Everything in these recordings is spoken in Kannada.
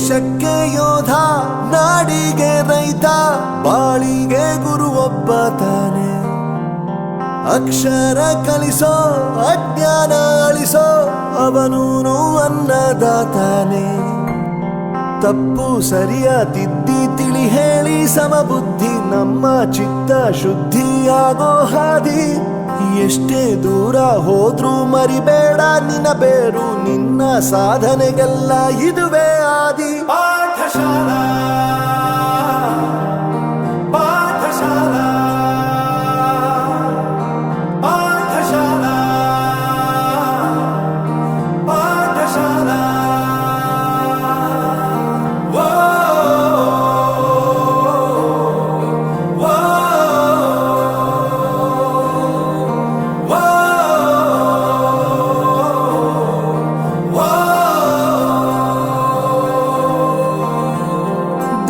ದೇಶಕ್ಕೆ ಯೋಧ, ನಾಡಿಗೆ ರೈತ, ಬಾಳಿಗೆ ಗುರು ಒಬ್ಬ ತಾನೆ. ಅಕ್ಷರ ಕಲಿಸೋ, ಅಜ್ಞಾನ ಅಳಿಸೋ, ಅವನೂನು ಅನ್ನದಾತಾನೆ. ತಪ್ಪು ಸರಿಯ ತಿದ್ದಿ ತಿಳಿ ಹೇಳಿ ಸಮಬುದ್ಧಿ, ನಮ್ಮ ಚಿತ್ತ ಶುದ್ಧಿಯಾಗೋ ಹಾದಿ. ಎಷ್ಟೇ ದೂರ ಹೋದ್ರೂ ಮರಿಬೇಡ ನಿನ್ನ ಬೇರು, ನಿನ್ನ ಸಾಧನೆಗೆಲ್ಲ ಇದುವೇ ಆದಿ. ಪಾಠಶಾಲಾ ಪಾಠಶಾಲಾ ಪಾಠಶಾಲಾ ಪಾಠಶಾಲಾ.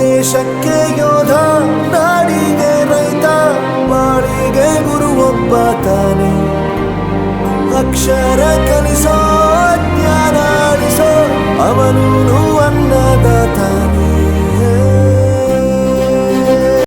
ದೇಶಕ್ಕೆ ಯೋಧ, ನಾಡಿಗೆ ರೈತ, ಬಾಳಿಗೆ ಗುರು ಒಬ್ಬ ತಾನೆ. ಅಕ್ಷರ